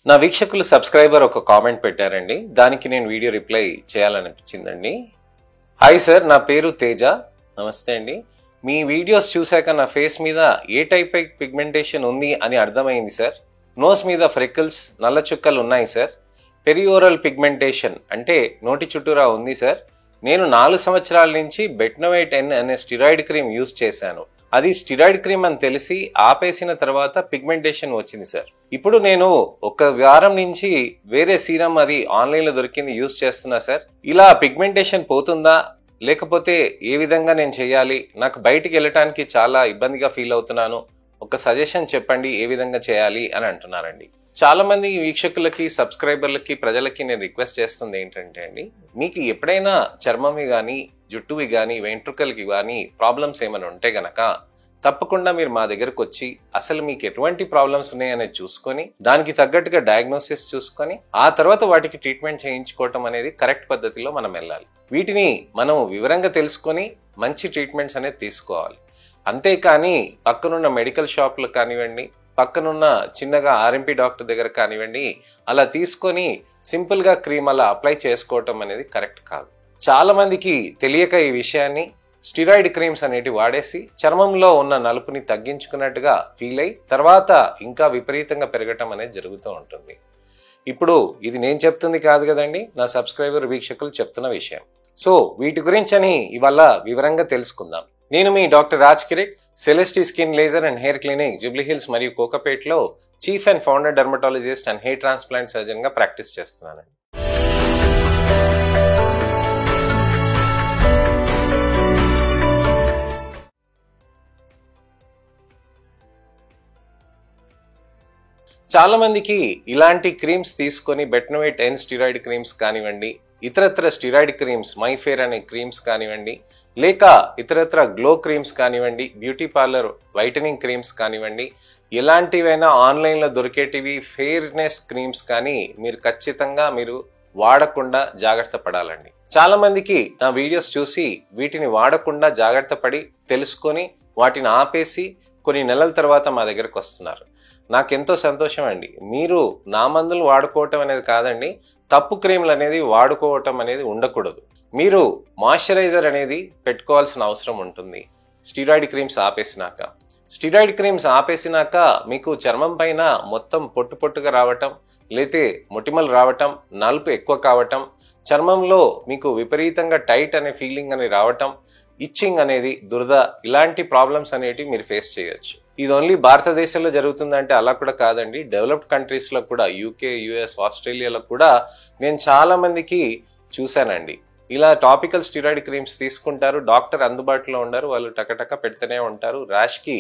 నా వీక్షకులు సబ్స్క్రైబర్ ఒక కామెంట్ పెట్టారండి. దానికి నేను వీడియో రిప్లై చేయాలనిపించిందండి. హాయ్ సార్, నా పేరు తేజ. నమస్తే అండి. మీ వీడియోస్ చూశాక నా ఫేస్ మీద ఏ టైప్ పిగ్మెంటేషన్ ఉంది అని అర్థమైంది సార్. నోస్ మీద ఫ్రెకిల్స్, నల్ల చుక్కలు ఉన్నాయి సార్. పెరియోరల్ పిగ్మెంటేషన్ అంటే నోటి చుట్టూరా ఉంది సార్. నేను 4 సంవత్సరాల నుంచి బెట్నోవేట్ N అనే స్టిరాయిడ్ క్రీమ్ యూజ్ చేశాను. అది స్టిరాయిడ్ క్రీమ్ అని తెలిసి ఆపేసిన తర్వాత పిగ్మెంటేషన్ వచ్చింది సార్. ఇప్పుడు నేను ఒక వారం నుంచి వేరే సీరం అది ఆన్లైన్లో దొరికింది యూజ్ చేస్తున్నా సార్. ఇలా పిగ్మెంటేషన్ పోతుందా లేకపోతే ఏ విధంగా నేను చేయాలి? నాకు బయటికి వెళ్ళటానికి చాలా ఇబ్బందిగా ఫీల్ అవుతున్నాను. ఒక సజెషన్ చెప్పండి ఏ విధంగా చేయాలి అని అంటున్నారండి. చాలా మంది వీక్షకులకి, సబ్స్క్రైబర్లకి, ప్రజలకి నేను రిక్వెస్ట్ చేస్తుంది ఏంటంటే అండి, మీకు ఎప్పుడైనా చర్మంవి కానీ, జుట్టువి కానీ, వెంట్రుకలకి కానీ ప్రాబ్లమ్స్ ఏమైనా ఉంటే గనక తప్పకుండా మీరు మా దగ్గరకు వచ్చి అసలు మీకు ఎటువంటి ప్రాబ్లమ్స్ ఉన్నాయనేది చూసుకొని దానికి తగ్గట్టుగా డయాగ్నోసిస్ చూసుకొని ఆ తర్వాత వాటికి ట్రీట్మెంట్ చేయించుకోవటం అనేది కరెక్ట్ పద్ధతిలో మనం వెళ్ళాలి. వీటిని మనం వివరంగా తెలుసుకొని మంచి ట్రీట్మెంట్స్ అనేది తీసుకోవాలి. అంతేకాని పక్కనున్న మెడికల్ షాపులు కానివ్వండి, పక్కనున్న చిన్నగా ఆర్ఎంపీ డాక్టర్ దగ్గర కానివ్వండి, అలా తీసుకొని సింపుల్గా క్రీమ్ అలా అప్లై చేసుకోవటం అనేది కరెక్ట్ కాదు. చాలా మందికి తెలియక ఈ విషయాన్ని స్టిరాయిడ్ క్రీమ్స్ అనేటివి వాడేసి చర్మంలో ఉన్న నలుపుని తగ్గించుకున్నట్టుగా ఫీల్ అయి తర్వాత ఇంకా విపరీతంగా పెరగటం అనేది జరుగుతూ ఉంటుంది. ఇప్పుడు ఇది నేను చెప్తుంది కాదు కదండి, నా సబ్స్క్రైబర్ వీక్షకులు చెప్తున్న విషయం. సో వీటి గురించి అని ఇవాళ వివరంగా తెలుసుకుందాం. నేను మీ doctor Raj Kireet, Celestee skin laser and hair clinic, Jubilee Hills మరియు కోకాపేట్లో chief and founder dermatologist and hair transplant surgeon గా ప్రాక్టీస్ చేస్తున్నానండి. చాలా మందికి ఇలాంటి క్రీమ్స్ తీసుకొని బెట్నోవేట్ N స్టిరాయిడ్ క్రీమ్స్ కానివ్వండి, ఇతరత్ర స్టిరాయిడ్ క్రీమ్స్, మైఫేర్ అనే క్రీమ్స్ కానివ్వండి, లేక ఇతరత్ర గ్లో క్రీమ్స్ కానివ్వండి, బ్యూటీ పార్లర్ వైటనింగ్ క్రీమ్స్ కానివ్వండి, ఎలాంటివైనా ఆన్లైన్లో దొరికేటివి ఫెయిర్నెస్ క్రీమ్స్ కానీ మీరు ఖచ్చితంగా వాడకుండా జాగ్రత్త పడాలండి. చాలా మందికి నా వీడియోస్ చూసి వీటిని వాడకుండా జాగ్రత్త పడి తెలుసుకొని వాటిని ఆపేసి కొన్ని నెలల తర్వాత మా దగ్గరకు వస్తున్నారు. నాకెంతో సంతోషం అండి. మీరు నా మందులు వాడుకోవటం అనేది కాదండి, తప్పు క్రీములు అనేది వాడుకోవటం అనేది ఉండకూడదు. మీరు మాయిశ్చరైజర్ అనేది పెట్టుకోవాల్సిన అవసరం ఉంటుంది స్టిరాయిడ్ క్రీమ్స్ ఆపేసినాక. స్టిరాయిడ్ క్రీమ్స్ ఆపేసినాక మీకు చర్మం పైన మొత్తం పొట్టుగా రావటం, లేతే మొటిమలు రావటం, నలుపు ఎక్కువ కావటం, చర్మంలో మీకు విపరీతంగా టైట్ అనే ఫీలింగ్ అని రావటం, ఇచ్చింగ్ అనేది, దురద, ఇలాంటి ప్రాబ్లమ్స్ అనేటివి మీరు ఫేస్ చేయొచ్చు. ఇది ఓన్లీ భారతదేశంలో జరుగుతుందంటే అలా కూడా కాదండి. డెవలప్డ్ కంట్రీస్లో కూడా, యూకే, యుఎస్, ఆస్ట్రేలియాలో కూడా నేను చాలా మందికి చూశానండి. ఇలా టాపికల్ స్టిరాయిడ్ క్రీమ్స్ తీసుకుంటారు, డాక్టర్ అందుబాటులో ఉండరు, వాళ్ళు టకటక పెడుతూనే ఉంటారు, ర్యాష్కి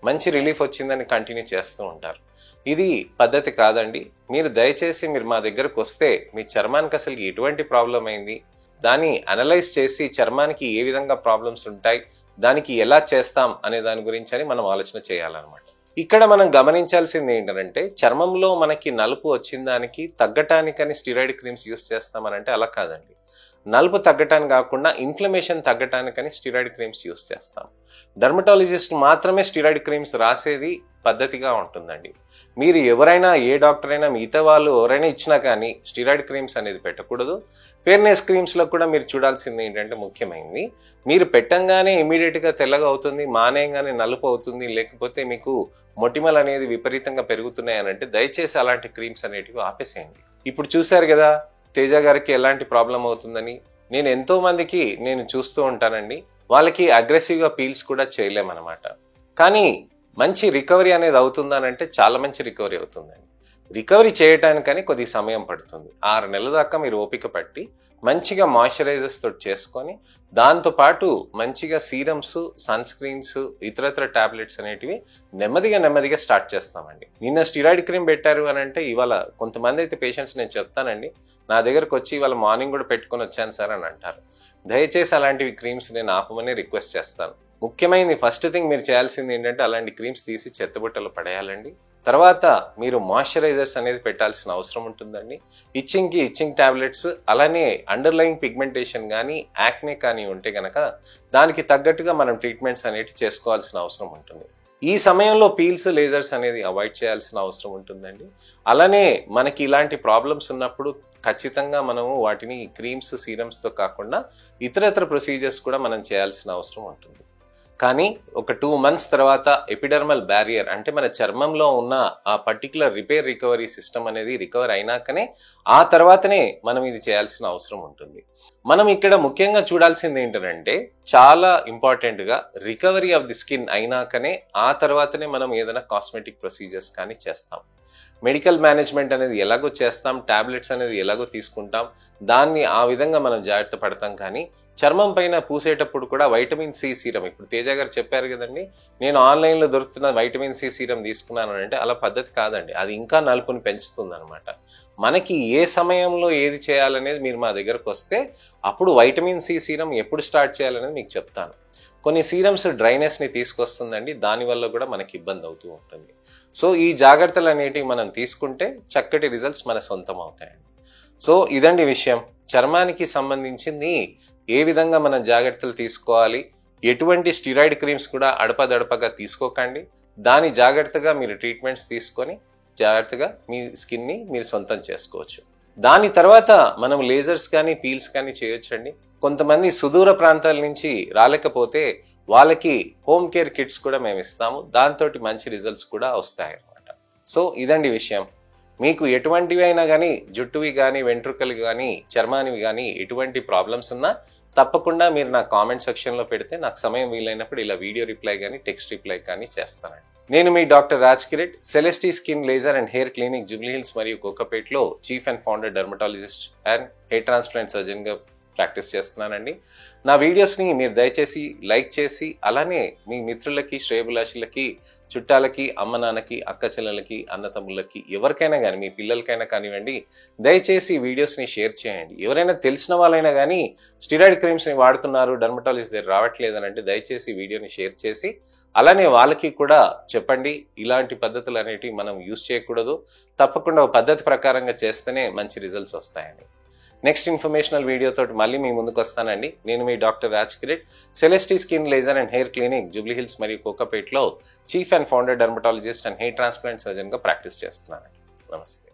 మంచి రిలీఫ్ వచ్చిందని కంటిన్యూ చేస్తూ ఉంటారు. ఇది పద్ధతి కాదండి. మీరు దయచేసి మా దగ్గరకు వస్తే మీ చర్మానికి అసలు ఎటువంటి ప్రాబ్లం అయింది, దాన్ని అనలైజ్ చేసి చర్మానికి ఏ విధంగా ప్రాబ్లమ్స్ ఉంటాయి, దానికి ఎలా చేస్తాం అనే దాని గురించి అని మనం ఆలోచన చేయాలన్నమాట. ఇక్కడ మనం గమనించాల్సింది ఏంటంటే, చర్మంలో మనకి నలుపు వచ్చిన దానికి తగ్గటానికని స్టిరాయిడ్ క్రీమ్స్ యూస్ చేస్తామనంటే అలా కాదండి. నలుపు తగ్గటానికి కాకుండా ఇన్ఫ్లమేషన్ తగ్గటానికని స్టిరాయిడ్ క్రీమ్స్ యూస్ చేస్తాం. డెర్మటాలజిస్ట్ మాత్రమే స్టిరాయిడ్ క్రీమ్స్ రాసేది పద్ధతిగా ఉంటుందండి. మీరు ఎవరైనా, ఏ డాక్టర్ అయినా, మిగతా వాళ్ళు ఎవరైనా ఇచ్చినా కానీ స్టిరాయిడ్ క్రీమ్స్ అనేది పెట్టకూడదు. ఫెయిర్నెస్ క్రీమ్స్లో కూడా మీరు చూడాల్సింది ఏంటంటే, ముఖ్యమైనది, మీరు పెట్టంగానే ఇమీడియట్గా తెల్లగా అవుతుంది, మానేయంగానే నలుపు అవుతుంది, లేకపోతే మీకు మొటిమలు అనేది విపరీతంగా పెరుగుతున్నాయి అని అంటే దయచేసి అలాంటి క్రీమ్స్ అనేటివి ఆపేసేయండి. ఇప్పుడు చూశారు కదా తేజ గారికి ఎలాంటి ప్రాబ్లం అవుతుందని. నేను ఎంతో మందికి చూస్తూ ఉంటానండి, వాళ్ళకి అగ్రెసివ్గా పీల్స్ కూడా చేయలేమన్నమాట. కానీ మంచి రికవరీ అనేది అవుతుందనంటే చాలా మంచి రికవరీ అవుతుందండి. రికవరీ చేయటానికని కొద్ది సమయం పడుతుంది. 6 నెలల దాకా మీరు ఓపిక పట్టి మంచిగా మాయిశ్చరైజర్స్ తోటి చేసుకొని, దాంతోపాటు మంచిగా సీరమ్స్, సన్ స్క్రీన్స్, ఇతరత్ర టాబ్లెట్స్ అనేటివి నెమ్మదిగా స్టార్ట్ చేస్తామండి. నిన్న స్టిరాయిడ్ క్రీమ్ పెట్టారు అని అంటే ఇవాళ కొంతమంది అయితే పేషెంట్స్ నేను చెప్తానండి, నా దగ్గరకు వచ్చి ఇవాళ మార్నింగ్ కూడా పెట్టుకొని వచ్చాను సార్ అని అంటారు. దయచేసి అలాంటివి క్రీమ్స్ నేను ఆపమని రిక్వెస్ట్ చేస్తాను. ముఖ్యమైనది ఫస్ట్ థింగ్ మీరు చేయాల్సింది ఏంటంటే అలాంటి క్రీమ్స్ తీసి చెత్తబుట్టలో పడేయాలండి. తర్వాత మీరు మాయిశ్చరైజర్స్ అనేది పెట్టాల్సిన అవసరం ఉంటుందండి. ఇచ్చింగ్ టాబ్లెట్స్, అలానే అండర్లయింగ్ పిగ్మెంటేషన్ కానీ, యాక్నే కానీ ఉంటే గనక దానికి తగ్గట్టుగా మనం ట్రీట్మెంట్స్ అనేవి చేసుకోవాల్సిన అవసరం ఉంటుంది. ఈ సమయంలో పీల్స్ లేజర్స్ అనేది అవాయిడ్ చేయాల్సిన అవసరం ఉంటుందండి. అలానే మనకి ఇలాంటి ప్రాబ్లమ్స్ ఉన్నప్పుడు ఖచ్చితంగా మనము వాటిని క్రీమ్స్ సీరమ్స్తో కాకుండా ఇతర ప్రొసీజర్స్ కూడా మనం చేయాల్సిన అవసరం ఉంటుంది. కానీ ఒక 2 months తర్వాత ఎపిడర్మల్ బ్యారియర్ అంటే మన చర్మంలో ఉన్న ఆ పర్టికులర్ రికవరీ సిస్టమ్ అనేది రికవర్ అయినాకనే ఆ తర్వాతనే మనం ఇది చేయాల్సిన అవసరం ఉంటుంది. మనం ఇక్కడ ముఖ్యంగా చూడాల్సింది ఏంటంటే చాలా ఇంపార్టెంట్గా రికవరీ ఆఫ్ ది స్కిన్ అయినాకనే ఆ తర్వాతనే మనం ఏదైనా కాస్మెటిక్ ప్రొసీజర్స్ కానీ చేస్తాం. మెడికల్ మేనేజ్మెంట్ అనేది ఎలాగో చేస్తాం, టాబ్లెట్స్ అనేది ఎలాగో తీసుకుంటాం, దాన్ని ఆ విధంగా మనం జాగ్రత్త పడతాం. కానీ చర్మం పైన పూసేటప్పుడు కూడా వైటమిన్ సి సీరం, ఇప్పుడు తేజ గారు చెప్పారు కదండి, నేను ఆన్లైన్లో దొరుకుతున్న వైటమిన్ సి సీరం తీసుకున్నాను అంటే అలా పద్ధతి కాదండి. అది ఇంకా నలుపుని పెంచుతుంది అనమాట. మనకి ఏ సమయంలో ఏది చేయాలనేది మీరు మా దగ్గరకు వస్తే అప్పుడు వైటమిన్ సి సీరం ఎప్పుడు స్టార్ట్ చేయాలనేది మీకు చెప్తాను. కొన్ని సీరమ్స్ డ్రైనెస్ని తీసుకొస్తుందండి, దానివల్ల కూడా మనకి ఇబ్బంది అవుతూ ఉంటుంది. సో ఈ జాగ్రత్తలు అనేటివి మనం తీసుకుంటే చక్కటి రిజల్ట్స్ మన సొంతం అవుతాయండి. సో ఇదండి విషయం. చర్మానికి సంబంధించింది ఏ విధంగా మనం జాగ్రత్తలు తీసుకోవాలి, ఎటువంటి స్టిరాయిడ్ క్రీమ్స్ కూడా అడపదడపగా తీసుకోకండి. దాని జాగ్రత్తగా మీరు ట్రీట్మెంట్స్ తీసుకొని జాగ్రత్తగా మీ స్కిన్ని మీరు సొంతం చేసుకోవచ్చు. దాని తర్వాత మనం లేజర్స్ కానీ పీల్స్ కానీ చేయొచ్చండి. కొంతమంది సుదూర ప్రాంతాల నుంచి రాలేకపోతే వాళ్ళకి హోమ్ కేర్ కిట్స్ కూడా మేము ఇస్తాము. దాంతో మంచి రిజల్ట్స్ కూడా వస్తాయి అన్నమాట. సో ఇదండి విషయం. మీకు ఎటువంటివి అయినా కానీ, జుట్టువి కానీ, వెంట్రుకలు కానీ, చర్మానివి కానీ ఎటువంటి ప్రాబ్లమ్స్ ఉన్నా తప్పకుండా మీరు నా కామెంట్ సెక్షన్లో పెడితే నాకు సమయం వీలైనప్పుడు ఇలా వీడియో రిప్లై కానీ, టెక్స్ట్ రిప్లై కానీ చేస్తానండి. నేను మీ doctor Raj Kireet, Celestee skin laser and hair clinic, Jubilee Hills మరియు కోకాపేట్లో chief and founder dermatologist and hair transplant సర్జన్గా ప్రాక్టీస్ చేస్తున్నానండి. నా వీడియోస్ని మీరు దయచేసి లైక్ చేసి అలానే మీ మిత్రులకి, శ్రేయభిలాషులకి, చుట్టాలకి, అమ్మ నాన్నకి, అక్క చెల్లెలకి, అన్నతమ్ముళ్ళకి, ఎవరికైనా కానీ, మీ పిల్లలకైనా కానివ్వండి, దయచేసి వీడియోస్ని షేర్ చేయండి. ఎవరైనా తెలిసిన వాళ్ళైనా కానీ స్టిరాయిడ్ క్రీమ్స్ని వాడుతున్నారు, డర్మటాలజిస్ట్ దగ్గర రావట్లేదని అంటే దయచేసి వీడియోని షేర్ చేసి అలానే వాళ్ళకి కూడా చెప్పండి, ఇలాంటి పద్ధతులు అనేటివి మనం యూజ్ చేయకూడదు, తప్పకుండా పద్ధతి ప్రకారంగా చేస్తేనే మంచి రిజల్ట్స్ వస్తాయండి. నెక్స్ట్ ఇన్ఫర్మేషనల్ వీడియోతో మళ్ళీ మీ ముందుకు వస్తానండి. నేను మీ doctor Raj Kireet, Celestee skin laser and hair clinic, Jubilee Hills మరియు కోకాపేట్లో chief and founder dermatologist and hair transplant సర్జన్గా ప్రాక్టీస్ చేస్తున్నానండి. నమస్తే.